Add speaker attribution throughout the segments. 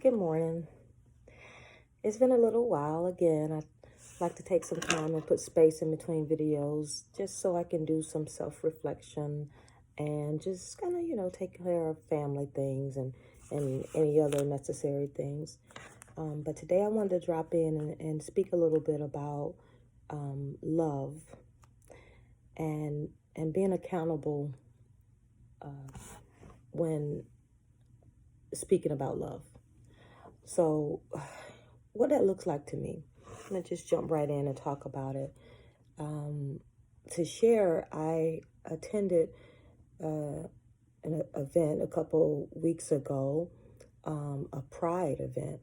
Speaker 1: Good morning. It's been a little while. Again, I like to take some time and put space in between videos just so I can do some self-reflection and just kind of, take care of family things and any other necessary things. But today I wanted to drop in and speak a little bit about love and being accountable when speaking about love. So what that looks like to me, I'm going to just jump right in and talk about it. To share, I attended an event a couple weeks ago, a Pride event.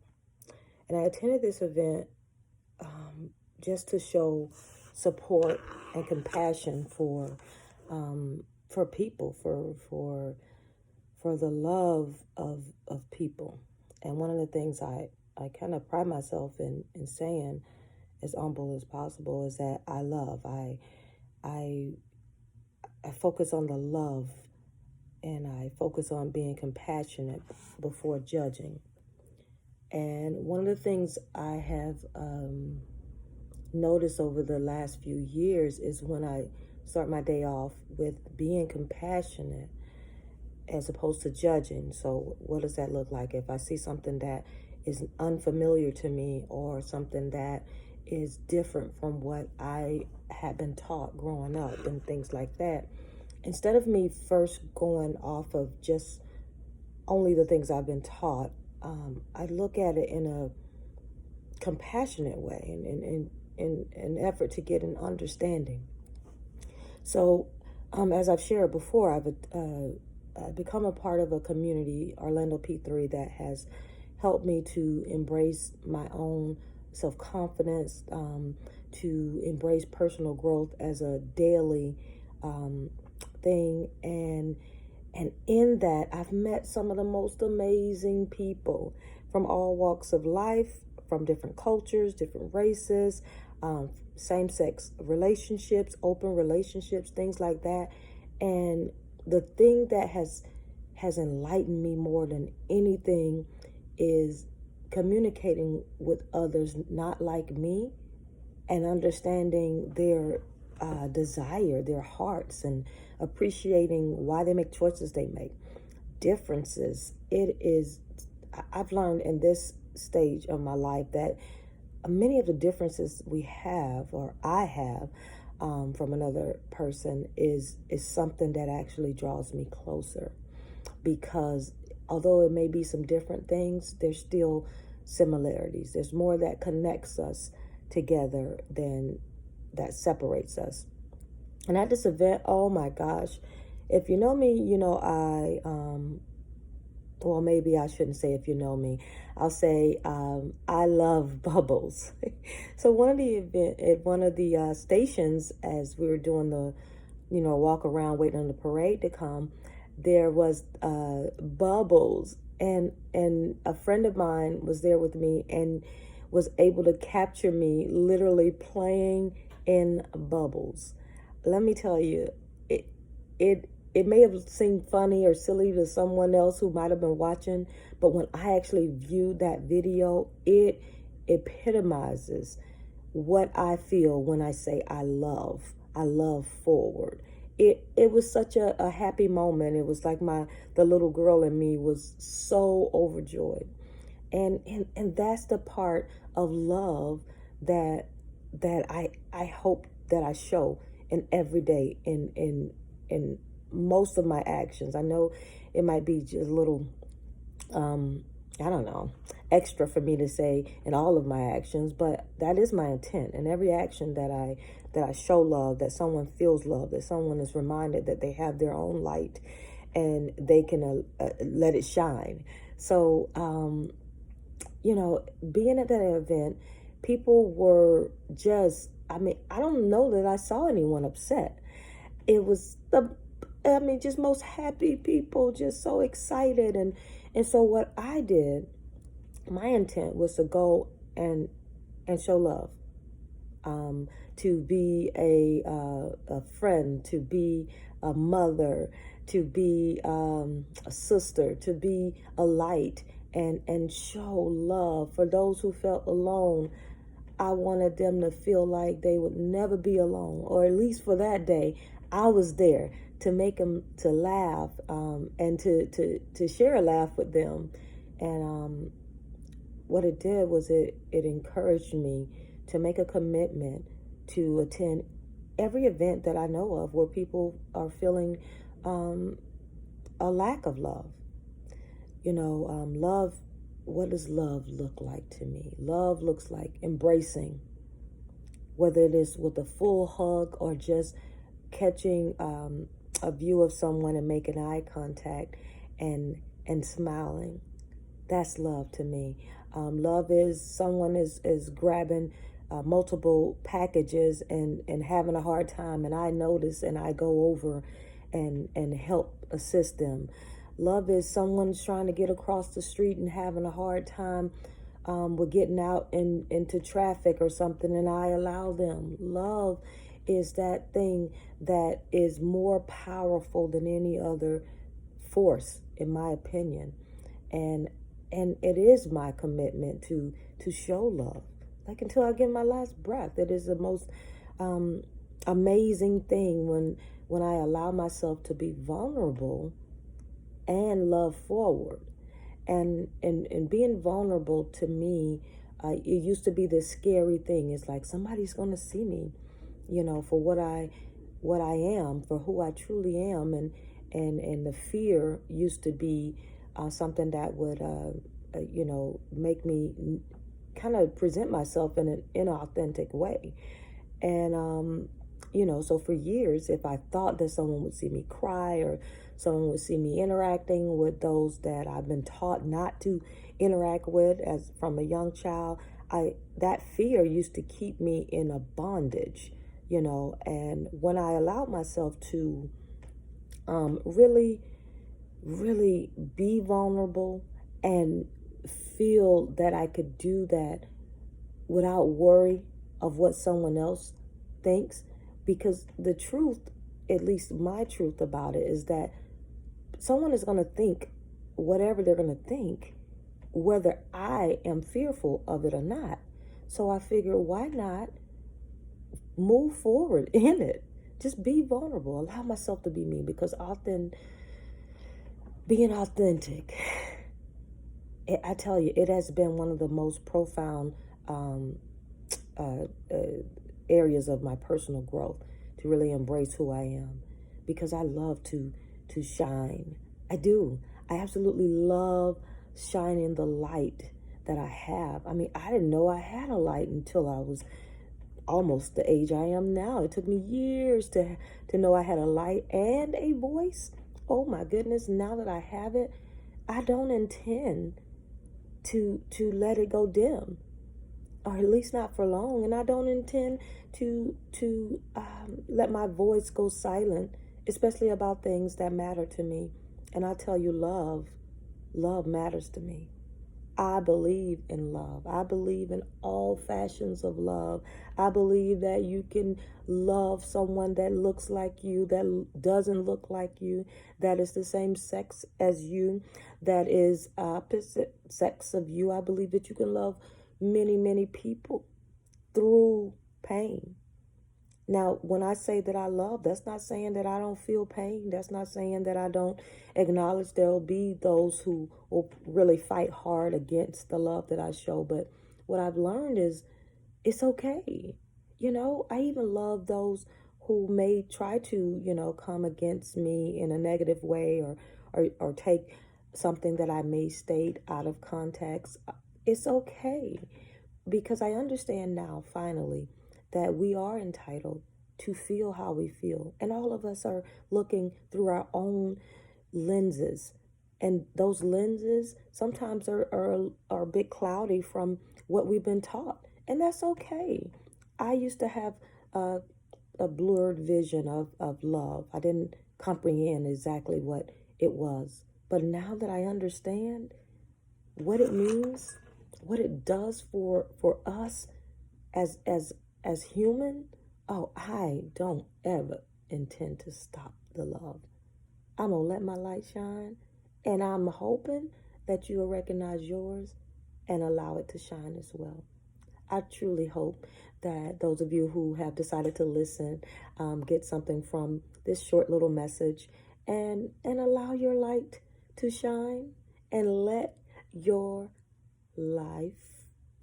Speaker 1: And I attended this event just to show support and compassion for people, for the love of people. And one of the things I kind of pride myself in saying, as humble as possible, is that I love. I focus on the love, and I focus on being compassionate before judging. And one of the things I have noticed over the last few years is when I start my day off with being compassionate as opposed to judging. So what does that look like? If I see something that is unfamiliar to me or something that is different from what I had been taught growing up and things like that, instead of me first going off of just only the things I've been taught, I look at it in a compassionate way and in an effort to get an understanding. So as I've shared before, I've become a part of a community, Orlando P3, that has helped me to embrace my own self-confidence, to embrace personal growth as a daily thing. And in that, I've met some of the most amazing people from all walks of life, from different cultures, different races, same-sex relationships, open relationships, things like that. And the thing that has enlightened me more than anything is communicating with others not like me and understanding their desire, their hearts, and appreciating why they make choices they make. Differences. I've learned in this stage of my life that many of the differences we have, or I have, from another person is something that actually draws me closer, because although it may be some different things, there's still similarities. There's more that connects us together than that separates us. And at this event, oh my gosh, if you know me, well, maybe I shouldn't say if you know me. I'll say I love bubbles. So one of the stations, as we were doing the, walk around waiting on the parade to come, there was bubbles, and a friend of mine was there with me and was able to capture me literally playing in bubbles. Let me tell you, it may have seemed funny or silly to someone else who might have been watching, but when I actually viewed that video, it epitomizes what I feel when I say I love forward. It was such a happy moment. It was like the little girl in me was so overjoyed. And that's the part of love that I hope that I show in every day in most of my actions. I know it might be just a little I don't know, extra for me to say in all of my actions, but that is my intent. In every action that I show love, that someone feels love, that someone is reminded that they have their own light and they can let it shine. So, being at that event, people were just, I don't know that I saw anyone upset. It was just most happy people, just so excited. And so what I did, my intent was to go and show love, to be a friend, to be a mother, to be a sister, to be a light, and show love. For those who felt alone, I wanted them to feel like they would never be alone, or at least for that day, I was there to make them to laugh, and to share a laugh with them. And what it did was it encouraged me to make a commitment to attend every event that I know of where people are feeling a lack of love. Love, what does love look like to me? Love looks like embracing, whether it is with a full hug or just catching a view of someone and making eye contact and smiling. That's love to me. Love is someone is grabbing multiple packages and having a hard time, and I notice and I go over and help assist them. Love is someone's trying to get across the street and having a hard time with getting out into traffic or something, and I allow them. Love is that thing that is more powerful than any other force, in my opinion. And it is my commitment to show love, like until I get my last breath. It is the most amazing thing when I allow myself to be vulnerable and love forward. And being vulnerable to me, it used to be this scary thing. It's like somebody's going to see me, for what I am, for who I truly am, and the fear used to be something that would make me kind of present myself in an inauthentic way. And so for years, if I thought that someone would see me cry, or someone would see me interacting with those that I've been taught not to interact with as from a young child, that fear used to keep me in a bondage, and when I allowed myself to really, really be vulnerable and feel that I could do that without worry of what someone else thinks, because the truth, at least my truth about it, is that someone is going to think whatever they're going to think, whether I am fearful of it or not. So I figure, why not move forward in it? Just be vulnerable. Allow myself to be me, because being authentic, I tell you, it has been one of the most profound areas of my personal growth, to really embrace who I am, because I love to shine. I do. I absolutely love shining the light that I have. I mean, I didn't know I had a light until I was almost the age I am now. It took me years to know I had a light and a voice. Oh my goodness, now that I have it, I don't intend to let it go dim, or at least not for long. And I don't intend to let my voice go silent, especially about things that matter to me. And I tell you, love matters to me. I believe in love. I believe in all fashions of love. I believe that you can love someone that looks like you, that doesn't look like you, that is the same sex as you, that is opposite sex of you. I believe that you can love many, many people through pain. Now, when I say that I love, that's not saying that I don't feel pain. That's not saying that I don't acknowledge there will be those who will really fight hard against the love that I show. But what I've learned is it's okay. I even love those who may try to, come against me in a negative way, or take something that I may state out of context. It's okay, because I understand now, finally, that we are entitled to feel how we feel. And all of us are looking through our own lenses. And those lenses sometimes are a bit cloudy from what we've been taught. And that's okay. I used to have a blurred vision of love. I didn't comprehend exactly what it was. But now that I understand what it means, what it does for us as human, I don't ever intend to stop the love. I'm going to let my light shine, and I'm hoping that you will recognize yours and allow it to shine as well. I truly hope that those of you who have decided to listen get something from this short little message, and allow your light to shine, and let your life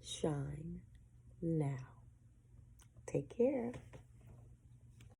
Speaker 1: shine now. Take care.